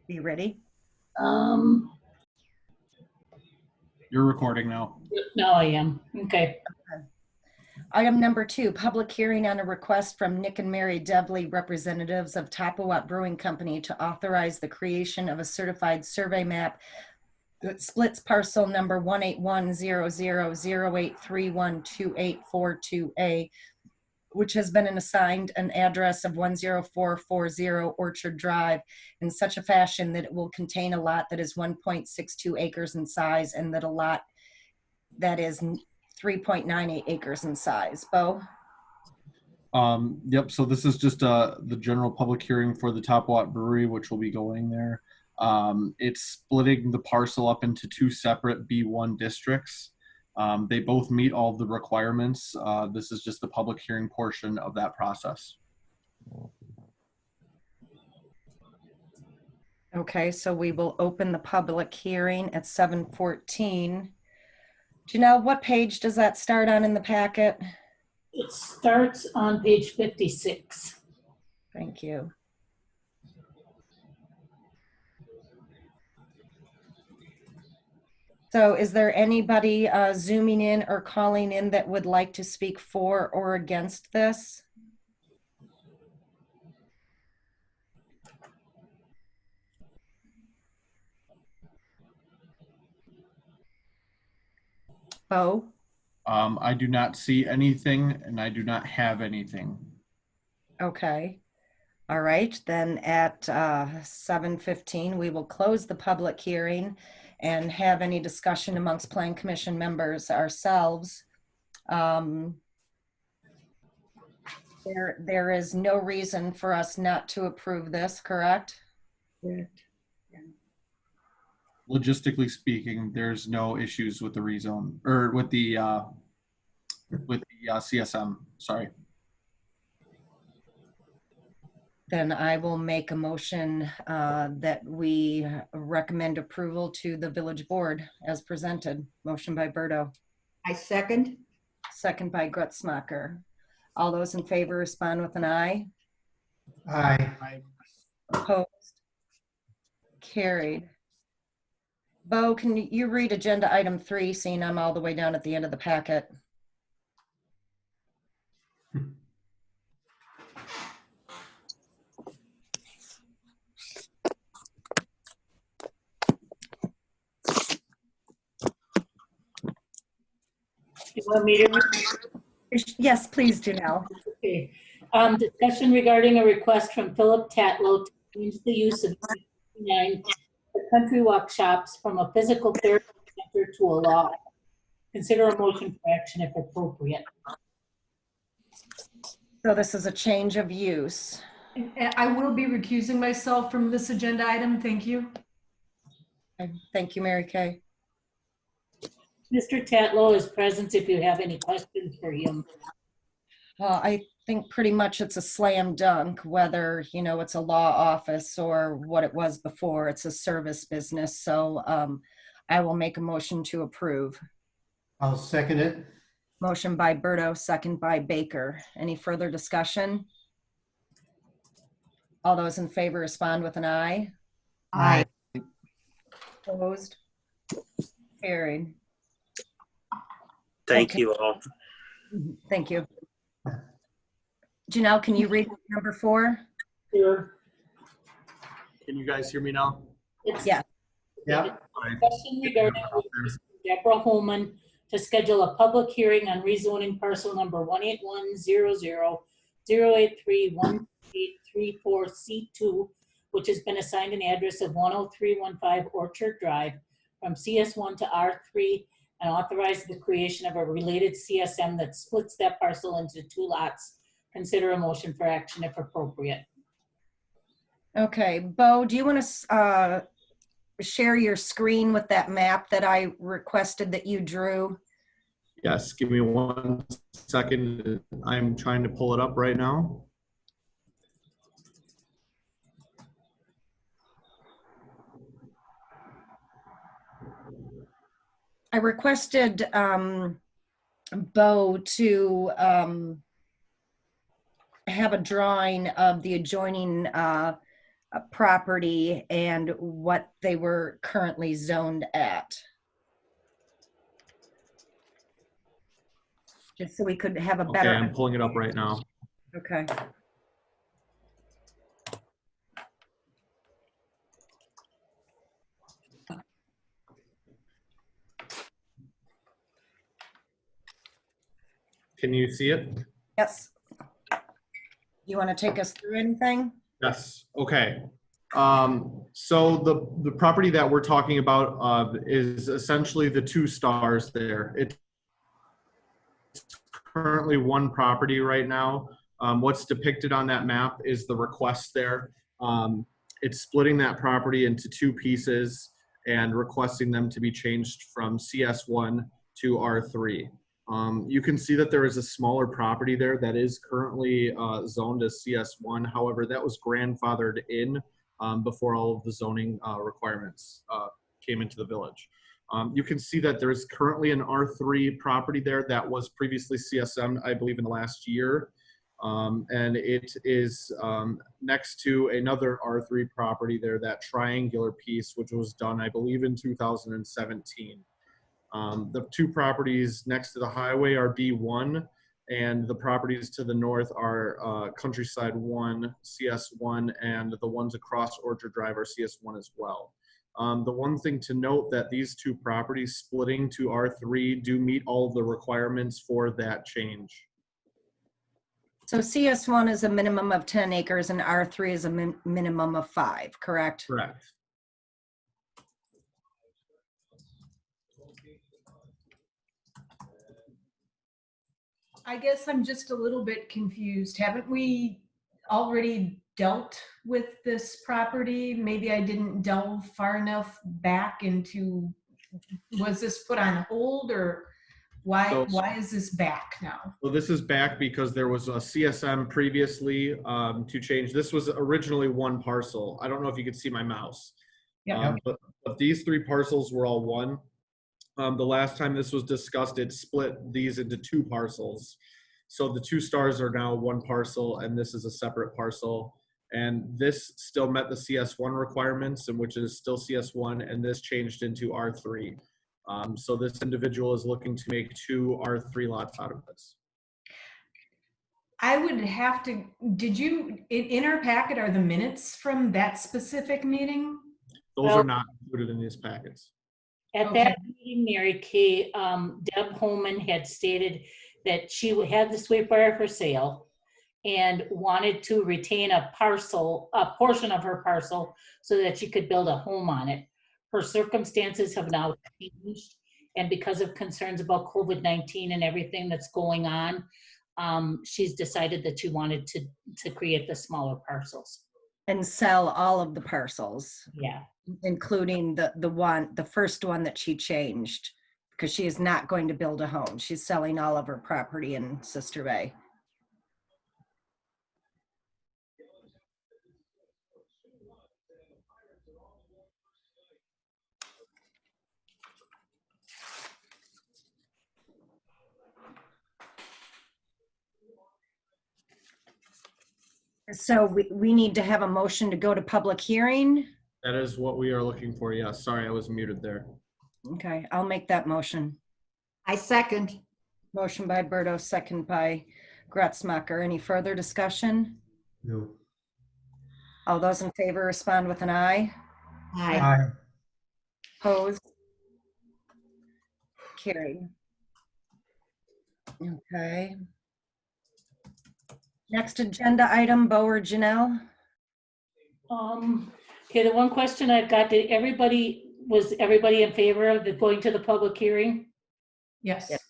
Be ready? Um, You're recording now. no, I am. Okay. Item number 2, public hearing on a request from Nick and Mary Devley, representatives of Topawat Brewing Company, to authorize the creation of a certified survey map that splits parcel number 1810008312842A, which has been assigned an address of 10440 Orchard Drive in such a fashion that it will contain a lot that is 1.62 acres in size and that a lot that is 3.98 acres in size. Bo? Yep, so this is just the general public hearing for the Topawat Brewery, which will be going there. It's splitting the parcel up into 2 separate B1 districts. They both meet all of the requirements. This is just the public hearing portion of that process. Okay, so we will open the public hearing at 7:14. Janelle, what page does that start on in the packet? It starts on page 56. Thank you. So is there anybody zooming in or calling in that would like to speak for or against this? Oh, I do not see anything, and I do not have anything. okay. All right, then at 7:15, we will close the public hearing and have any discussion amongst Plan Commission members ourselves. There is no reason for us not to approve this, correct? Correct. Logistically speaking, there's no issues with the rezone or with the CSM. Sorry. Then I will make a motion that we recommend approval to the village board as presented. Motion by Berto. I second. Second by Grutzmacher. All those in favor respond with an aye. Aye. Opposed? Carried. Bo, can you read agenda item 3, seeing I'm all the way down at the end of the packet? You want me to read? Yes, please, Janelle. Okay. Discussion regarding a request from Philip Tatlow to change the use of 9 Country Walk Shops from a physical therapy center to a law. Consider a motion for action if appropriate. So this is a change of use. I will be recusing myself from this agenda item. Thank you. Thank you, Mary Kay. Mr. Tatlow is present if you have any questions for him. I think pretty much it's a slam dunk, whether, you know, it's a law office or what it was before. It's a service business. So I will make a motion to approve. I'll second it. Motion by Berto, second by Baker. Any further discussion? All those in favor respond with an aye. Aye. Opposed? Carried. Thank you all. Thank you. Janelle, can you read number 4? Sure. Can you guys hear me now? Yeah. Yeah. Discussion regarding Deborah Holman to schedule a public hearing on rezoning parcel number 18100083134C2, which has been assigned an address of 10315 Orchard Drive from CS1 to R3, and authorize the creation of a related CSM that splits that parcel into 2 lots. Consider a motion for action if appropriate. Okay, Bo, do you want to share your screen with that map that I requested that you drew? Yes, give me 1 second. I'm trying to pull it up right now. I requested Bo to have a drawing of the adjoining property and what they were currently zoned at. Just so we could have a Okay, better. I'm pulling it up right now. Okay. Can you see it? Yes. You want to take us through anything? Yes. Okay. So the property that we're talking about is essentially the 2 stars there. It's currently one property right now. What's depicted on that map is the request there. It's splitting that property into 2 pieces and requesting them to be changed from CS1 to R3. You can see that there is a smaller property there that is currently zoned as CS1. However, that was grandfathered in before all of the zoning requirements came into the village. You can see that there is currently an R3 property there that was previously CSM, I believe, in the last year. And it is next to another R3 property there, that triangular piece, which was done, I believe, in 2017. The 2 properties next to the highway are B1, and the properties to the north are Countryside 1, CS1, and the ones across Orchard Drive are CS1 as well. The one thing to note that these 2 properties splitting to R3 do meet all of the requirements for that change. So CS1 is a minimum of 10 acres and R3 is a minimum of 5, correct? Correct. I guess I'm just a little bit confused. Haven't we already dealt with this property? Maybe I didn't delve far enough back into, was this put on hold, or why is this back now? Well, this is back because there was a CSM previously to change. This was originally 1 parcel. I don't know if you could see my mouse. Yeah. But these 3 parcels were all one. The last time this was discussed, it split these into 2 parcels. So the 2 stars are now 1 parcel, and this is a separate parcel. And this still met the CS1 requirements, and which is still CS1, and this changed into R3. So this individual is looking to make 2 R3 lots out of this. I would have to, did you, in our packet are the minutes from that specific meeting? Those are not included in these packets. At that meeting, Mary Kay, Deb Holman had stated that she had the sweetbriar for sale and wanted to retain a portion of her parcel so that she could build a home on it. Her circumstances have now changed, and because of concerns about COVID-19 and everything that's going on, she's decided that she wanted to create the smaller parcels. And sell all of the parcels, Yeah. including the first one that she changed, because she is not going to build a home. She's selling all of her property in Sister Bay. So we need to have a motion to go to public hearing. That is what we are looking for. Yes. Sorry, I was muted there. Okay, I'll make that motion. I second. Motion by Berto, second by Gretzmacher. Any further discussion? No. All those in favor respond with an aye. Aye. Aye. Opposed? Carried. Okay. Next agenda item, Bo or Janelle? Okay, the one question I've got, was everybody in favor of going to the public hearing? Yes. Yes.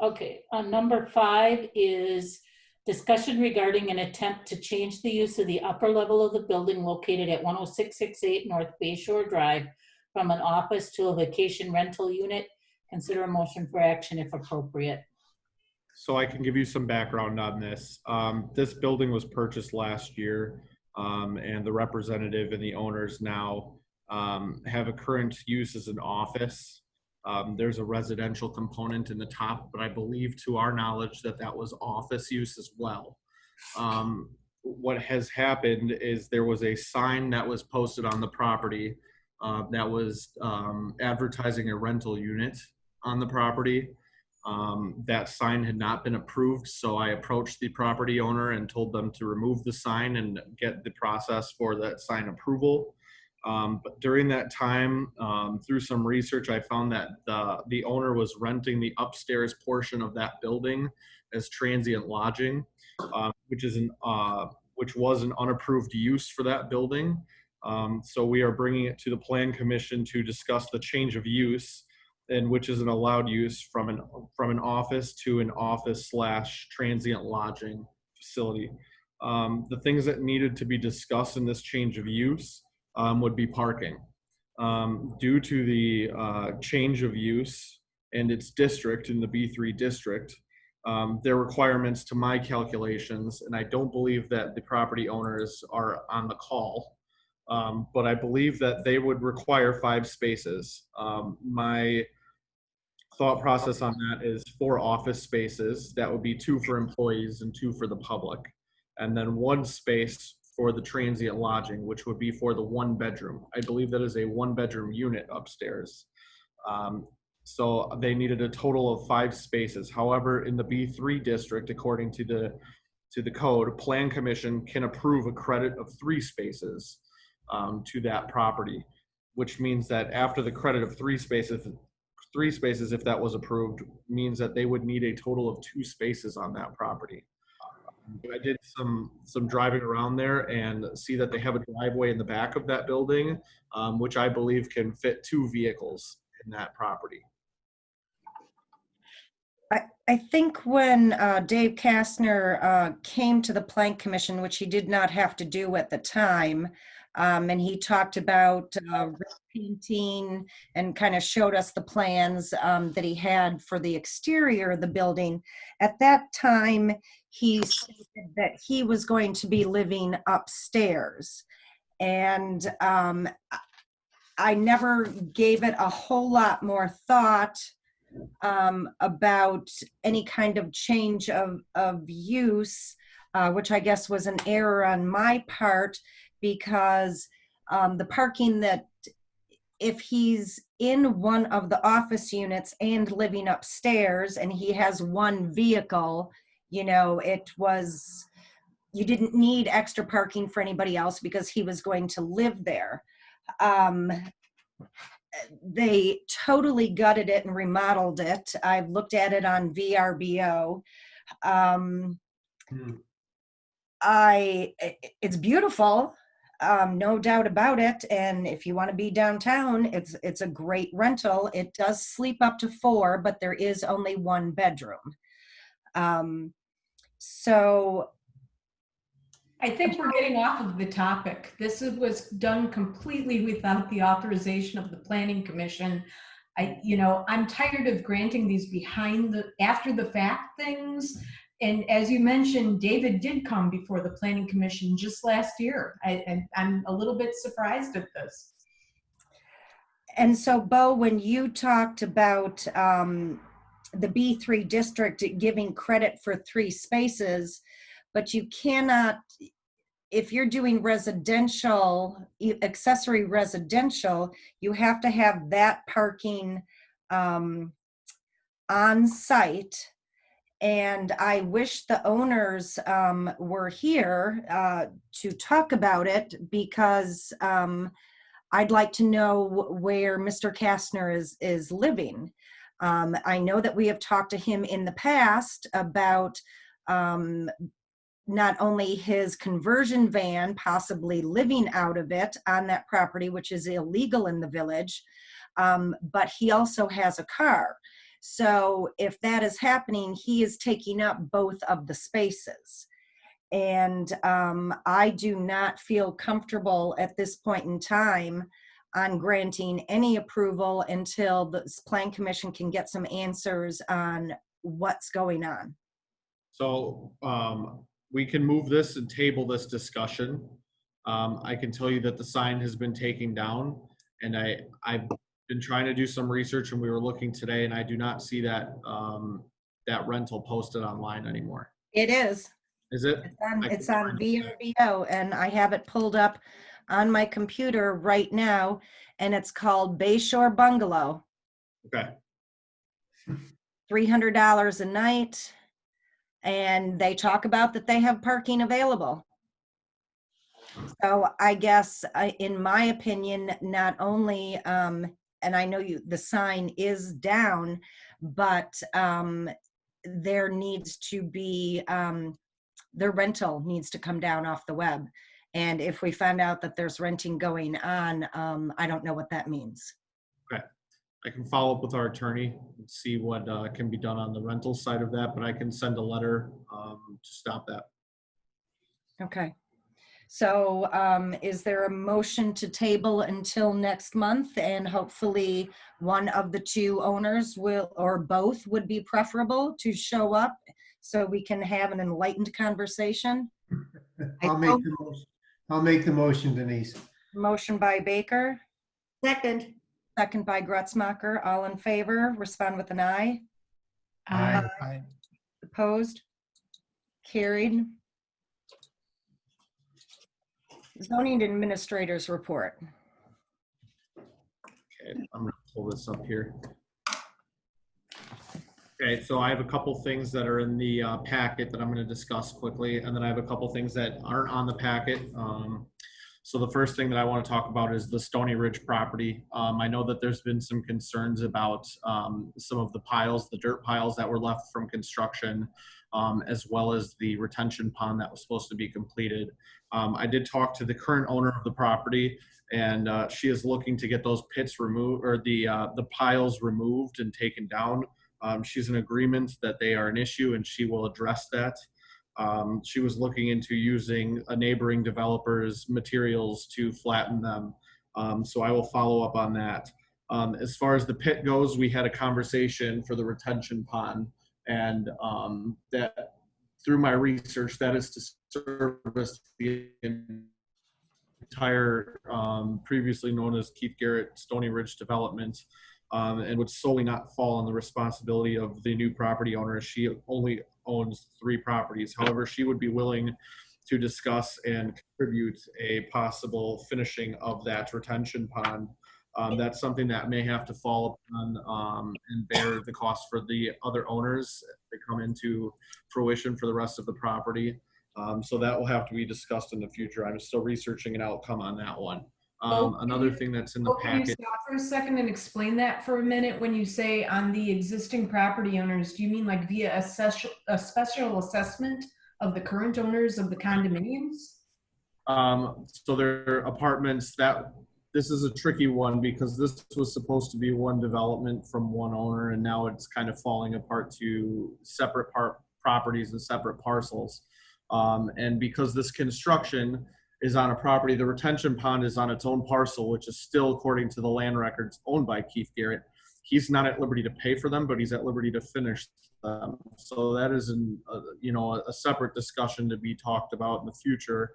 Okay. Number 5 is discussion regarding an attempt to change the use of the upper level of the building located at 10668 North Bayshore Drive from an office to a vacation rental unit. Consider a motion for action if appropriate. So I can give you some background on this. This building was purchased last year, and the representative and the owners now have a current use as an office. There's a residential component in the top, but I believe, to our knowledge, that was office use as well. what has happened is there was a sign that was posted on the property that was advertising a rental unit on the property. That sign had not been approved, so I approached the property owner and told them to remove the sign and get the process for that sign approval. But during that time, through some research, I found that the owner was renting the upstairs portion of that building as transient lodging, which was an unapproved use for that building. So we are bringing it to the Plan Commission to discuss the change of use, and which is an allowed use from an office to an office/transient lodging facility. The things that needed to be discussed in this change of use would be parking. Due to the change of use and its district in the B3 district, their requirements to my calculations, and I don't believe that the property owners are on the call, but I believe that they would require 5 spaces. My thought process on that is 4 office spaces. That would be 2 for employees and 2 for the public. And then 1 space for the transient lodging, which would be for the 1 bedroom. I believe that is a 1 bedroom unit upstairs. So they needed a total of 5 spaces. However, in the B3 district, according to the code, Plan Commission can approve a credit of 3 spaces to that property, which means that after the credit of 3 spaces, if that was approved, means that they would need a total of 2 spaces on that property. I did some driving around there and see that they have a driveway in the back of that building, which I believe can fit 2 vehicles in that property. I think when Dave Kastner came to the Plank Commission, which he did not have to do at the time, and he talked about painting and kind of showed us the plans that he had for the exterior of the building. At that time, he stated that he was going to be living upstairs. And I never gave it a whole lot more thought about any kind of change of use, which I guess was an error on my part, because the parking that, if he's in one of the office units and living upstairs and he has 1 vehicle, you know, you didn't need extra parking for anybody else because he was going to live there. They totally gutted it and remodeled it. I've looked at it on VRBO. It's beautiful, no doubt about it. And if you want to be downtown, it's a great rental. It does sleep up to 4, but there is only 1 bedroom. So I think we're getting off of the topic. This was done completely without the authorization of the Planning Commission. I'm tired of granting these after the fact things. And as you mentioned, David did come before the Planning Commission just last year. I'm a little bit surprised at this. And so, Bo, when you talked about the B3 district giving credit for 3 spaces, but you cannot, if you're doing residential, accessory residential, you have to have that parking on site. And I wish the owners were here to talk about it, because I'd like to know where Mr. Kastner is living. I know that we have talked to him in the past about not only his conversion van possibly living out of it on that property, which is illegal in the village, but he also has a car. So if that is happening, he is taking up both of the spaces. And I do not feel comfortable at this point in time on granting any approval until the Plan Commission can get some answers on what's going on. So we can move this and table this discussion. I can tell you that the sign has been taken down, and I've been trying to do some research, and we were looking today, and I do not see that that rental posted online anymore. It is. Is it? It's on VRBO, and I have it pulled up on my computer right now, and it's called Bayshore Bungalow. Okay. $300 a night, and they talk about that they have parking available. So I guess, in my opinion, not only, and I know the sign is down, but there needs to be, the rental needs to come down off the web. And if we find out that there's renting going on, I don't know what that means. Okay. I can follow up with our attorney and see what can be done on the rental side of that, but I can send a letter to stop that. Okay. So is there a motion to table until next month? And hopefully one of the two owners will, or both would be preferable to show up so we can have an enlightened conversation. I'll make the motion. I'll make the motion, Denise. Motion by Baker, Second. second by Gretzmacher. All in favor, respond with an aye. Aye. Opposed? Carried. Zoning Administrators Report. Okay, I'm gonna pull this up here. Okay, so I have a couple things that are in the packet that I'm gonna discuss quickly, and then I have a couple things that aren't on the packet. So the first thing that I want to talk about is the Stony Ridge property. I know that there's been some concerns about some of the piles, the dirt piles that were left from construction, as well as the retention pond that was supposed to be completed. I did talk to the current owner of the property, and she is looking to get those pits removed, or the piles removed and taken down. She's in agreement that they are an issue, and she will address that. She was looking into using a neighboring developer's materials to flatten them. So I will follow up on that. As far as the pit goes, we had a conversation for the retention pond, and that through my research, that is to service the entire previously known as Keith Garrett Stony Ridge development, and would solely not fall on the responsibility of the new property owner. She only owns 3 properties. However, she would be willing to discuss and contribute a possible finishing of that retention pond. That's something that may have to fall upon and bear the cost for the other owners that come into fruition for the rest of the property. So that will have to be discussed in the future. I'm still researching an outcome on that one. Another thing that's in the Can you packet. stop for a second and explain that for a minute? When you say on the existing property owners, do you mean like via a special assessment of the current owners of the condominiums? So there are apartments that, this is a tricky one because this was supposed to be one development from one owner, and now it's kind of falling apart to separate properties and separate parcels. And because this construction is on a property, the retention pond is on its own parcel, which is still, according to the land records, owned by Keith Garrett. He's not at liberty to pay for them, but he's at liberty to finish them. So that is a separate discussion to be talked about in the future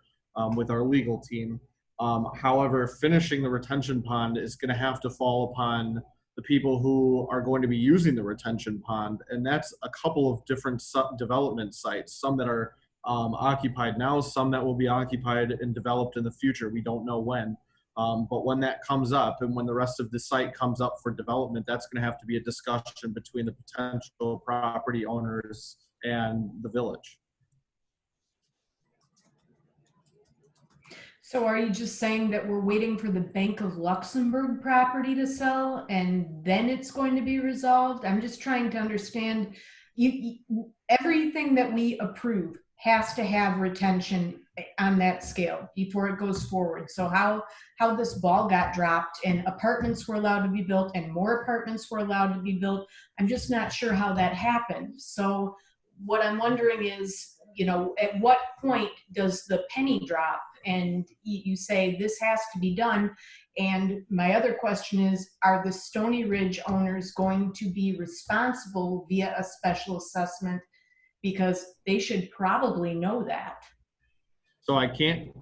with our legal team. However, finishing the retention pond is going to have to fall upon the people who are going to be using the retention pond, and that's a couple of different development sites, some that are occupied now, some that will be occupied and developed in the future. We don't know when. But when that comes up and when the rest of the site comes up for development, that's going to have to be a discussion between the potential property owners and the village. So are you just saying that we're waiting for the Bank of Luxembourg property to sell and then it's going to be resolved? I'm just trying to understand. Everything that we approve has to have retention on that scale before it goes forward. So how this ball got dropped and apartments were allowed to be built and more apartments were allowed to be built, I'm just not sure how that happened. So what I'm wondering is, at what point does the penny drop and you say this has to be done? And my other question is, are the Stony Ridge owners going to be responsible via a special assessment? Because they should probably know that. So I can't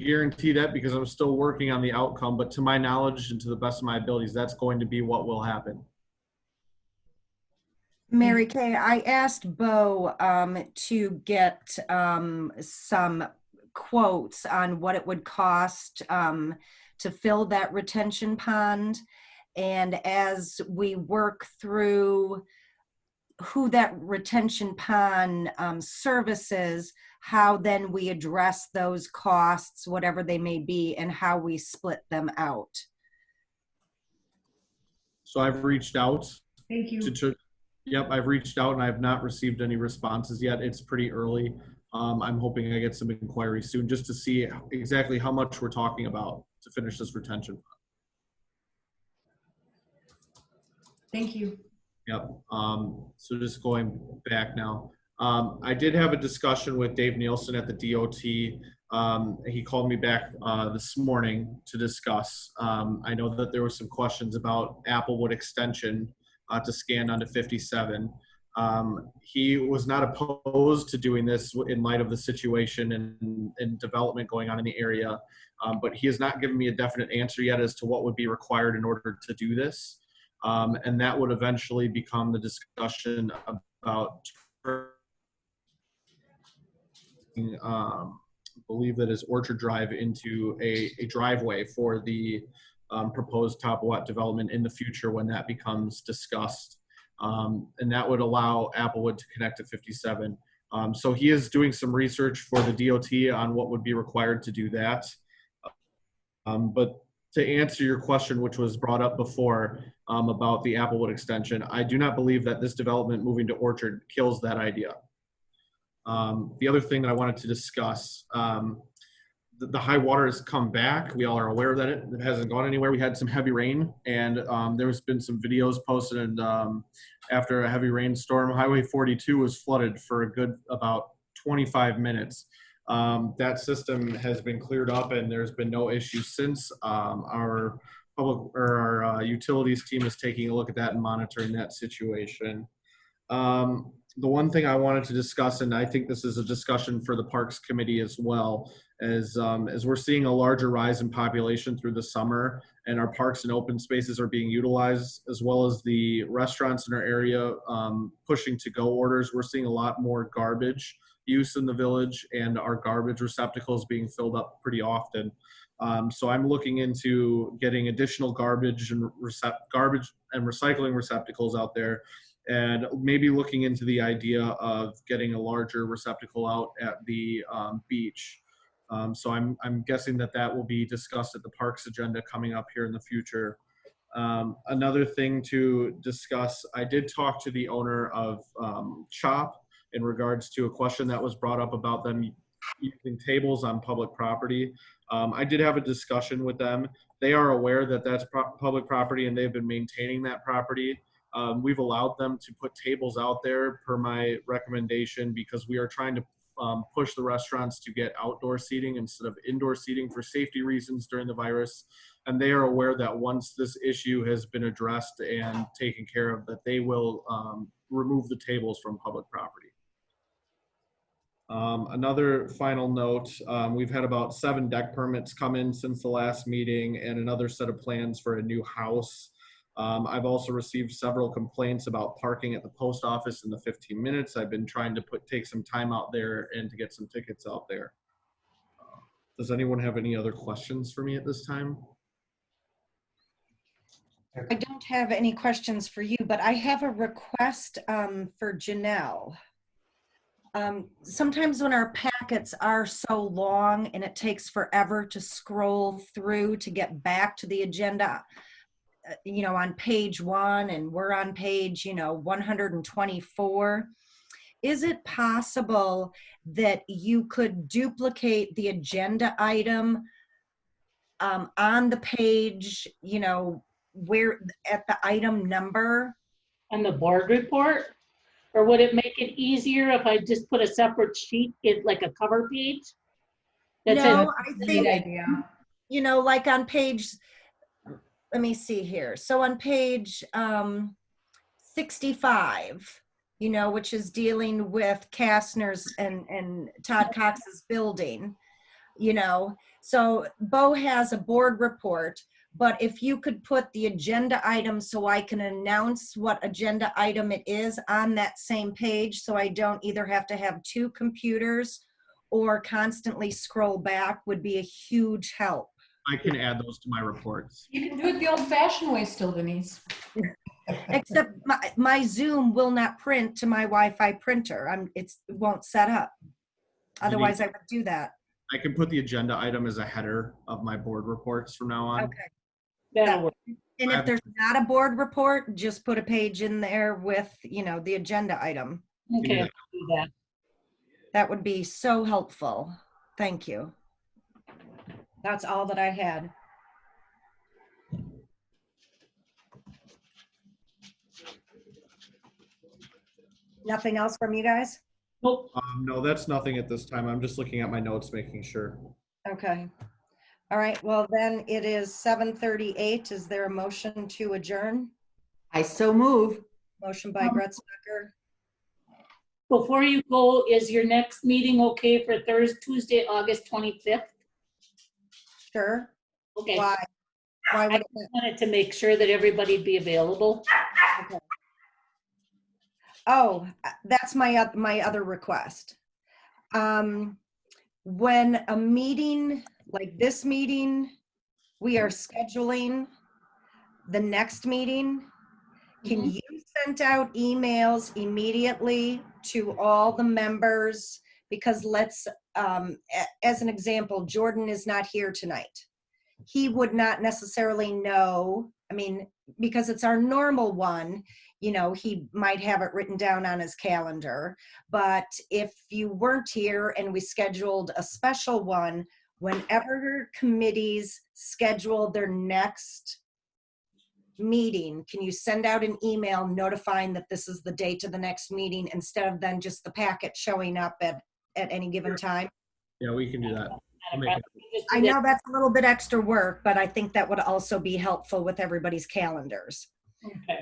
guarantee that because I'm still working on the outcome, but to my knowledge and to the best of my abilities, that's going to be what will happen. Mary Kay, I asked Bo to get some quotes on what it would cost to fill that retention pond. And as we work through who that retention pond services, how then we address those costs, whatever they may be, and how we split them out. So I've reached out Thank you. Yep, I've reached out and I have not received any responses yet. It's pretty early. I'm hoping I get some inquiries soon just to see exactly how much we're talking about to finish this retention. Thank you. Yep. So just going back now, I did have a discussion with Dave Nielsen at the DOT. He called me back this morning to discuss. I know that there were some questions about Applewood extension to scan onto 57. He was not opposed to doing this in light of the situation and development going on in the area, but he has not given me a definite answer yet as to what would be required in order to do this. And that would eventually become the discussion about believe that is Orchard Drive into a driveway for the proposed Top Watt development in the future when that becomes discussed. And that would allow Applewood to connect to 57. So he is doing some research for the DOT on what would be required to do that. But to answer your question, which was brought up before about the Applewood extension, I do not believe that this development moving to Orchard kills that idea. The other thing that I wanted to discuss, the high water has come back. We all are aware that it hasn't gone anywhere. We had some heavy rain, and there's been some videos posted, and after a heavy rainstorm, Highway 42 was flooded for a good about 25 minutes. That system has been cleared up, and there's been no issue since. Our utilities team is taking a look at that and monitoring that situation. The one thing I wanted to discuss, and I think this is a discussion for the Parks Committee as well, as we're seeing a larger rise in population through the summer, and our parks and open spaces are being utilized, as well as the restaurants in our area pushing to-go orders. We're seeing a lot more garbage use in the village, and our garbage receptacles being filled up pretty often. So I'm looking into getting additional garbage and recycling receptacles out there, and maybe looking into the idea of getting a larger receptacle out at the beach. So I'm guessing that will be discussed at the parks agenda coming up here in the future. Another thing to discuss, I did talk to the owner of CHOP in regards to a question that was brought up about them using tables on public property. I did have a discussion with them. They are aware that that's public property, and they've been maintaining that property. We've allowed them to put tables out there per my recommendation because we are trying to push the restaurants to get outdoor seating instead of indoor seating for safety reasons during the virus. And they are aware that once this issue has been addressed and taken care of, that they will remove the tables from public property. Another final note, we've had about 7 deck permits come in since the last meeting and another set of plans for a new house. I've also received several complaints about parking at the post office in the 15 minutes. I've been trying to take some time out there and to get some tickets out there. Does anyone have any other questions for me at this time? I don't have any questions for you, but I have a request for Janelle. Sometimes when our packets are so long and it takes forever to scroll through to get back to the agenda, on page 1 and we're on page, 124. Is it possible that you could duplicate the agenda item on the page, where at the item number? On the board report? Or would it make it easier if I just put a separate sheet, like a cover page? That's No, I think great idea. Like on page, let me see here. So on page 65, which is dealing with Kastner's and Todd Cox's building, so Bo has a board report, but if you could put the agenda item so I can announce what agenda item it is on that same page, so I don't either have to have two computers or constantly scroll back, would be a huge help. I can add those to my reports. You can do it the old-fashioned way still, Denise. Except my Zoom will not print to my Wi-Fi printer. It won't set up. Otherwise, I would do that. I can put the agenda item as a header of my board reports from now on. Okay. That'll work. And if there's not a board report, just put a page in there with, the agenda item. Okay, I'll do that. That would be so helpful. Thank you. That's all that I had. Nothing else from you guys? Nope. No, that's nothing at this time. I'm just looking at my notes, making sure. Okay. All right, well then it is 7:38. Is there a motion to adjourn? I so move. Motion by Gretzmacher. Before you go, is your next meeting okay for Tuesday, August 25th? Sure. Okay. Why? Why I would just wanted to make sure that everybody'd be available. Oh, that's my other request. When a meeting like this meeting, we are scheduling the next meeting, can you send out emails immediately to all the members? Because as an example, Jordan is not here tonight. He would not necessarily know, because it's our normal one, he might have it written down on his calendar. But if you weren't here and we scheduled a special one, whenever committees schedule their next meeting, can you send out an email notifying that this is the date of the next meeting instead of then just the packet showing up at any given time? Yeah, we can do that. I know that's a little bit extra work, but I think that would also be helpful with everybody's calendars. Okay.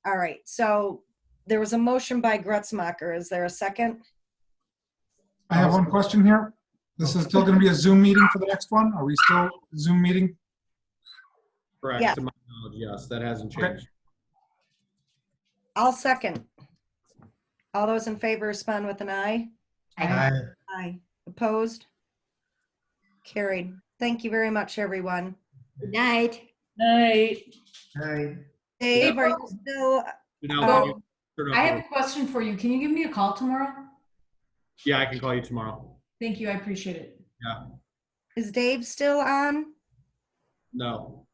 All right, so there was a motion by Gretzmacher. Is there a second? I have one question here. This is still going to be a Zoom meeting for the next one? Are we still Zoom meeting? Correct. Yeah. To my knowledge, yes, that hasn't Okay. changed. I'll second. All those in favor respond with an aye. Aye. Aye. Opposed? Carried. Thank you very much, everyone. Good night. Night. Aye. Dave, are you still? I have a question for you. Can you give me a call tomorrow? Yeah, I can call you tomorrow. Thank you. I appreciate it. Yeah. Is Dave still on? No.